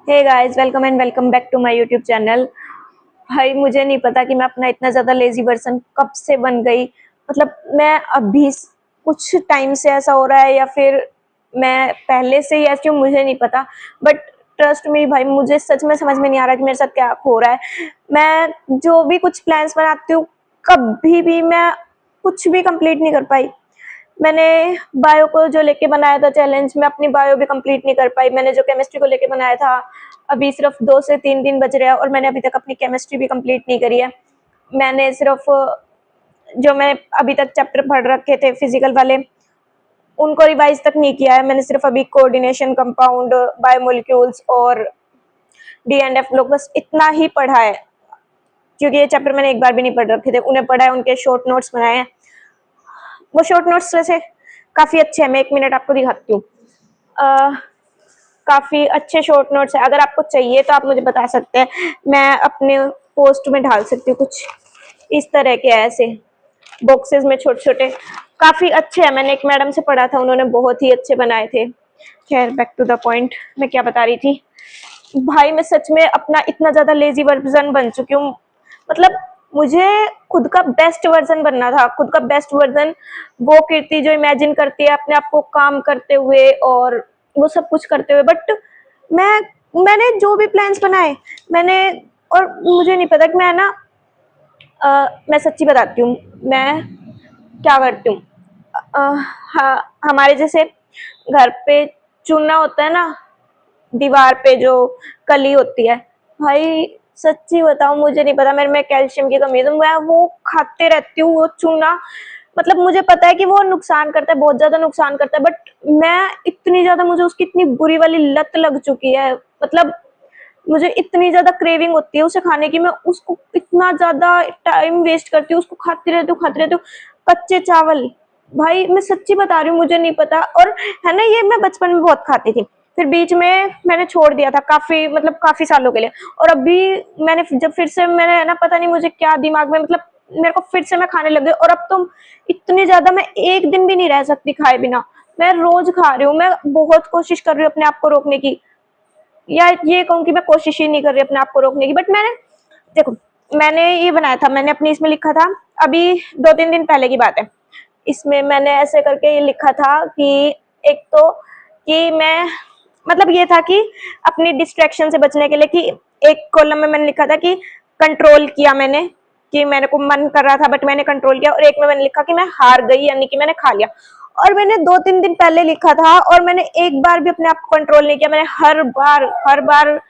Hey guys, welcome and welcome back to my YouTube channel. भाई मुझे नहीं पता कि मैं अपना इतना ज़्यादा लेजी वर्जन कब से बन गई। मतलब मैं अभी कुछ टाइम से ऐसा हो रहा है या फिर मैं पहले से ही ऐसी हूँ, मुझे नहीं पता। बट ट्रस्ट मी भाई, मुझे सच में समझ में नहीं आ रहा कि मेरे साथ क्या हो रहा है। मैं जो भी कुछ प्लान्स बनाती हूँ, कभी भी मैं कुछ भी कंप्लीट नहीं कर पाई। मैंने बायो को जो लेके बनाया था चैलेंज, मैं अपनी बायो भी कंप्लीट नहीं कर पाई। मैंने जो केमिस्ट्री को लेके बनाया था, अभी सिर्फ 2 से 3 दिन बच रहे हैं और मैंने अभी तक अपनी केमिस्ट्री भी कंप्लीट नहीं करी है। मैंने सिर्फ जो मैं अभी तक चैप्टर पढ़ रखे थे फिजिकल वाले, उनको रिवाइज तक नहीं किया है। मैंने सिर्फ अभी कोऑर्डिनेशन, कंपाउंड, बायोमोलिक्यूल्स और डी एंड एफ लोग, बस इतना ही पढ़ा है। क्योंकि ये चैप्टर मैंने एक बार भी नहीं पढ़ रखे थे, उन्हें पढ़ा है, उनके शॉर्ट नोट्स बनाए हैं। वो शॉर्ट नोट्स वैसे काफ़ी अच्छे हैं, मैं 1 मिनट आपको दिखाती हूँ। काफ़ी अच्छे शॉर्ट नोट्स है, अगर आपको चाहिए तो आप मुझे बता सकते हैं, मैं अपने पोस्ट में डाल सकती हूँ। कुछ इस तरह के ऐसे बॉक्सेस में छोटे छोटे, काफ़ी अच्छे हैं। मैंने एक मैडम से पढ़ा था, उन्होंने बहुत ही अच्छे बनाए थे। खैर, बैक टू द पॉइंट, मैं क्या बता रही थी। भाई मैं सच में अपना इतना ज़्यादा लेजी वर्जन बन चुकी हूँ। मतलब मुझे खुद का बेस्ट वर्जन बनना था, खुद का बेस्ट वर्जन। वो कीर्ति जो इमेजिन करती है अपने आप को काम करते हुए और वो सब कुछ करते हुए, बट मैं मैंने जो भी प्लान्स बनाए मैंने, और मुझे नहीं पता कि मैं ना मैं सच्ची बताती हूँ, मैं क्या करती हूँ। हमारे जैसे घर पे चूना होता है ना, दीवार पे जो कली होती है, भाई सच्ची बताऊं, मुझे नहीं पता, मेरे में कैल्शियम की कमी है तो मैं वो खाते रहती हूँ वो चूना। मतलब मुझे पता है कि वो नुकसान करता है, बहुत ज्यादा नुकसान करता है, बट मैं इतनी ज्यादा, मुझे उसकी इतनी बुरी वाली लत लग चुकी है। मतलब मुझे इतनी ज्यादा क्रेविंग होती है उसे खाने की, मैं उसको इतना ज्यादा टाइम वेस्ट करती हूँ, उसको खाती रहती हूँ। कच्चे चावल, भाई मैं सच्ची बता रही हूँ, मुझे नहीं पता। और है ना, ये मैं बचपन में बहुत खाती थी, फिर बीच में मैंने छोड़ दिया था काफी, मतलब काफी सालों के लिए। और अभी मैंने जब फिर से, मैंने है ना, पता नहीं मुझे क्या दिमाग में, मतलब मेरे को फिर से मैं खाने लग गई। और अब तो इतनी ज्यादा, मैं एक दिन भी नहीं रह सकती खाए बिना, मैं रोज खा रही हूँ। मैं बहुत कोशिश कर रही हूँ अपने आप को रोकने की, या ये कहूँ कि मैं कोशिश ही नहीं कर रही अपने आप को रोकने की। बट मैंने, देखो, मैंने ये बनाया था, मैंने अपनी इसमें लिखा था, अभी 2-3 दिन पहले की बात है। इसमें मैंने ऐसे करके ये लिखा था कि एक तो कि मैं, मतलब ये था कि अपनी डिस्ट्रैक्शन से बचने के लिए, कि एक कॉलम में मैंने लिखा था कि कंट्रोल किया मैंने, कि मैंने को मन कर रहा था बट मैंने कंट्रोल किया। और एक में मैंने लिखा कि मैं हार गई, यानी कि मैंने खा लिया। और मैंने 2-3 दिन पहले लिखा था और मैंने एक बार भी अपने आप को कंट्रोल नहीं किया। मैंने हर बार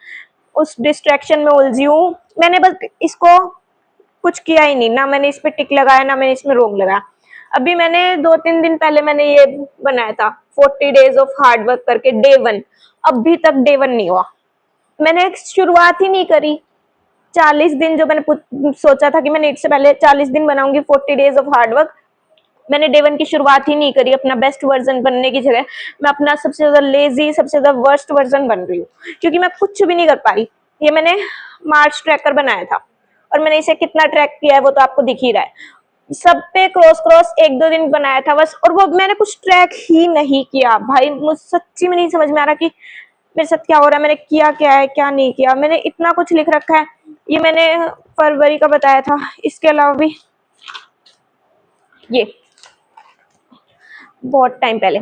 उस डिस्ट्रैक्शन में उलझी हूँ। मैंने बस इसको कुछ किया ही नहीं, ना मैंने इस पे टिक लगाया, ना मैंने इसमें रोक लगाया। अभी मैंने 2-3 दिन पहले मैंने ये बनाया था, 40 डेज ऑफ हार्ड वर्क करके, डे 1। अभी तक डे 1 नहीं हुआ, मैंने शुरुआत ही नहीं करी। 40 दिन जो मैंने सोचा था कि मैं नीट से पहले 40 दिन बनाऊंगी, 40 डेज ऑफ हार्ड वर्क, मैंने डे 1 की शुरुआत ही नहीं करी। अपना बेस्ट वर्जन बनने की जगह मैं अपना सबसे ज्यादा लेजी, सबसे ज्यादा वर्स्ट वर्जन बन रही हूँ, क्योंकि मैं कुछ भी नहीं कर पा रही। ये मैंने मार्च ट्रैकर बनाया था और मैंने इसे कितना ट्रैक किया है वो तो आपको दिख ही रहा है। सब पे क्रॉस क्रॉस 1-2 दिन बनाया था बस, और वो मैंने कुछ ट्रैक ही नहीं किया। भाई मुझे सच्ची में नहीं समझ में आ रहा कि मेरे साथ क्या हो रहा है, मैंने किया क्या है क्या नहीं किया। मैंने इतना कुछ लिख रखा है, ये मैंने फरवरी का बताया था। इसके अलावा भी ये बहुत टाइम पहले,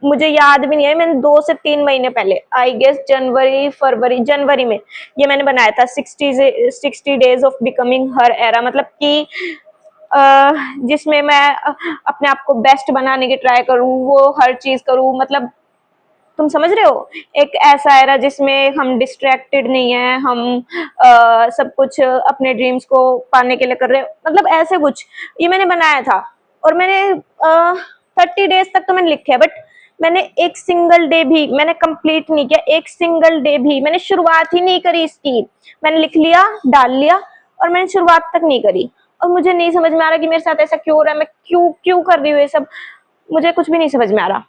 मुझे याद भी नहीं है, मैंने 2 से 3 महीने पहले, आई गेस जनवरी, फरवरी, जनवरी में ये मैंने बनाया था, 60 days of becoming her era. मतलब कि जिसमें मैं अपने आप को बेस्ट बनाने की ट्राई करूँ, वो हर चीज करूँ। मतलब तुम समझ रहे हो, एक ऐसा एरा जिसमें हम डिस्ट्रैक्टेड नहीं है, हम सब कुछ अपने ड्रीम्स को पाने के लिए कर रहे हैं, मतलब ऐसे कुछ ये मैंने बनाया था। और मैंने 30 डेज तक तो मैंने लिखे है, बट मैंने एक सिंगल डे भी मैंने कंप्लीट नहीं किया, एक सिंगल डे भी मैंने शुरुआत ही नहीं करी इसकी। मैंने लिख लिया, डाल लिया, और मैंने शुरुआत तक नहीं करी। और मुझे नहीं समझ में आ रहा कि मेरे साथ ऐसा क्यों हो रहा है, मैं क्यों क्यों कर रही हूँ ये सब, मुझे कुछ भी नहीं समझ में आ रहा।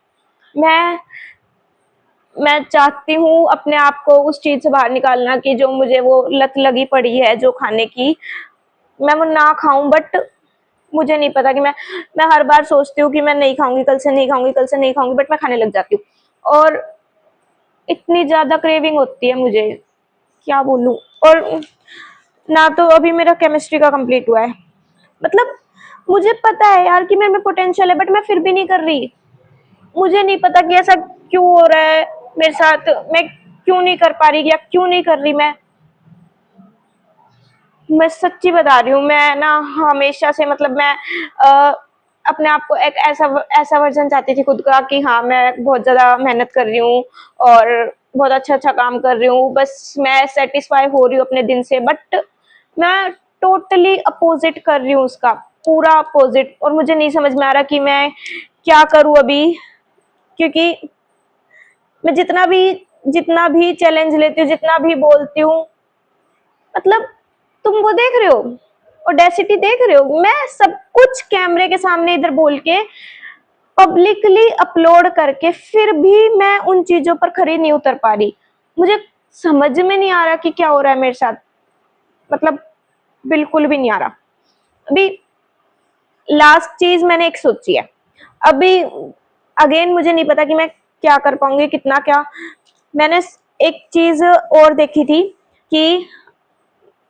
मैं चाहती हूँ अपने आप को उस चीज से बाहर निकालना, कि जो मुझे वो लत लगी पड़ी है जो खाने की, मैं वो ना खाऊं। बट मुझे नहीं पता कि मैं हर बार सोचती हूँ कि मैं नहीं खाऊंगी, कल से नहीं खाऊंगी, कल से नहीं खाऊंगी, बट मैं खाने लग जाती हूँ। और इतनी ज्यादा क्रेविंग होती है मुझे, क्या बोलूं। और ना तो अभी मेरा केमिस्ट्री का कंप्लीट हुआ है, मतलब मुझे पता है यार कि मेरे में पोटेंशियल है, बट मैं फिर भी नहीं कर रही। मुझे नहीं पता कि ऐसा क्यों हो रहा है मेरे साथ, मैं क्यों नहीं कर पा रही या क्यों नहीं कर रही। मैं सच्ची बता रही हूँ, मैं ना हमेशा से, मतलब मैं अपने आप को एक ऐसा ऐसा वर्जन चाहती थी खुद का कि हाँ मैं बहुत ज्यादा मेहनत कर रही हूँ और बहुत अच्छा अच्छा काम कर रही हूँ, बस मैं सेटिस्फाई हो रही हूँ अपने दिन से। बट मैं टोटली अपोजिट कर रही हूँ उसका, पूरा अपोजिट। और मुझे नहीं समझ में आ रहा कि मैं क्या करूँ अभी, क्योंकि मैं जितना भी चैलेंज लेती हूँ, जितना भी बोलती हूँ, मतलब तुम वो देख रहे हो, ऑडेसिटी देख रहे हो, मैं सब कुछ कैमरे के सामने इधर बोल के पब्लिकली अपलोड करके फिर भी मैं उन चीजों पर खरी नहीं उतर पा रही। मुझे समझ में नहीं आ रहा कि क्या हो रहा है मेरे साथ, मतलब बिल्कुल भी नहीं आ रहा। अभी लास्ट चीज मैंने एक सोची है, अभी अगेन मुझे नहीं पता कि मैं क्या कर पाऊंगी, कितना क्या। मैंने एक चीज और देखी थी कि,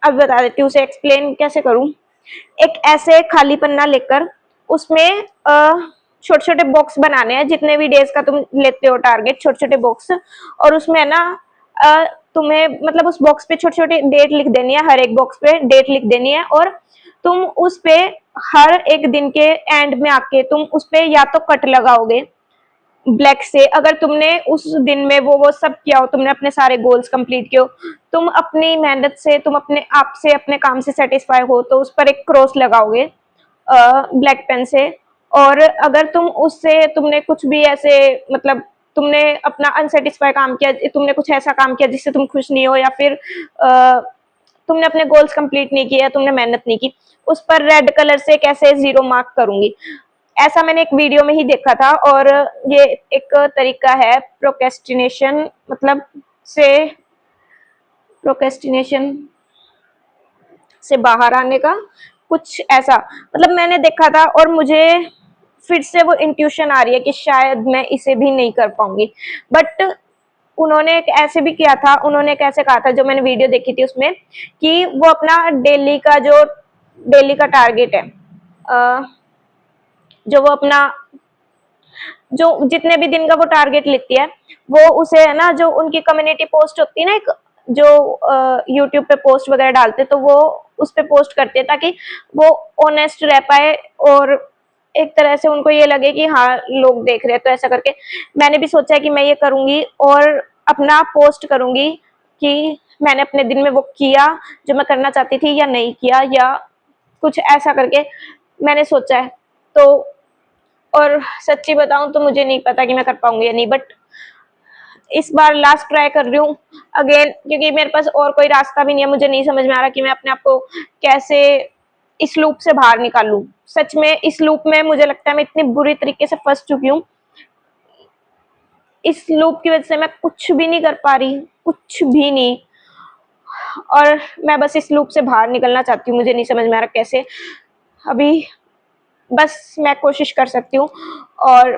अब बता देती हूँ उसे एक्सप्लेन कैसे करूं। एक ऐसे खाली पन्ना लेकर उसमें छोटे छोटे बॉक्स बनाने हैं, जितने भी डेज का तुम लेते हो टारगेट, छोटे छोटे बॉक्स। और उसमें ना तुम्हें मतलब उस बॉक्स पे छोटी छोटी डेट लिख देनी है, हर एक बॉक्स पे डेट लिख देनी है। और तुम उस पे हर एक दिन के एंड में आके तुम उस पे या तो कट लगाओगे ब्लैक से, अगर तुमने उस दिन में वो सब किया हो, तुमने अपने सारे गोल्स कंप्लीट किए हो, तुम अपनी मेहनत से, तुम अपने आप से, अपने काम से सेटिस्फाई हो, तो उस पर एक क्रॉस लगाओगे ब्लैक पेन से। और अगर तुम उससे तुमने कुछ भी ऐसे, मतलब तुमने अपना अनसेटिस्फाई काम किया, तुमने कुछ ऐसा काम किया जिससे तुम खुश नहीं हो, या फिर तुमने अपने गोल्स कंप्लीट नहीं किए, तुमने मेहनत नहीं की, उस पर रेड कलर से कैसे 0 मार्क करूंगी। ऐसा मैंने एक वीडियो में ही देखा था। और ये एक तरीका है प्रोक्रेस्टिनेशन, मतलब से प्रोक्रेस्टिनेशन से बाहर आने का, कुछ ऐसा, मतलब मैंने देखा था। और मुझे फिर से वो इंट्यूशन आ रही है कि शायद मैं इसे भी नहीं कर पाऊंगी। बट उन्होंने एक ऐसे भी किया था, उन्होंने एक ऐसे कहा था, जो मैंने वीडियो देखी थी उसमें, कि वो अपना डेली का टारगेट है, जो वो अपना जो जितने भी दिन का वो टारगेट लेती है, वो उसे है ना, जो उनकी कम्युनिटी पोस्ट होती है ना, एक जो यूट्यूब पे पोस्ट वगैरह डालते, तो वो उस पे पोस्ट करते हैं ताकि वो ऑनेस्ट रह पाए, और एक तरह से उनको ये लगे कि हाँ लोग देख रहे हैं। तो ऐसा करके मैंने भी सोचा है कि मैं ये करूंगी और अपना पोस्ट करूंगी कि मैंने अपने दिन में वो किया जो मैं करना चाहती थी, या नहीं किया, या कुछ ऐसा करके मैंने सोचा है। तो और सच्ची बताऊं तो मुझे नहीं पता कि मैं कर पाऊंगी या नहीं, बट इस बार लास्ट ट्राई कर रही हूँ अगेन, क्योंकि मेरे पास और कोई रास्ता भी नहीं है। मुझे नहीं समझ में आ रहा कि मैं अपने आप को कैसे इस लूप से बाहर निकालूं। सच में इस लूप में मुझे लगता है मैं इतनी बुरी तरीके से फंस चुकी हूँ, इस लूप की वजह से मैं कुछ भी नहीं कर पा रही, कुछ भी नहीं। और मैं बस इस लूप से बाहर निकलना चाहती हूँ, मुझे नहीं समझ में आ रहा कैसे। अभी बस मैं कोशिश कर सकती हूँ। और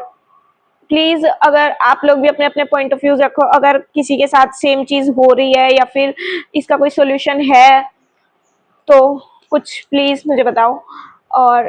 प्लीज अगर आप लोग भी अपने अपने पॉइंट ऑफ व्यूज रखो, अगर किसी के साथ सेम चीज हो रही है या फिर इसका कोई सोल्यूशन है, तो कुछ प्लीज मुझे बताओ। और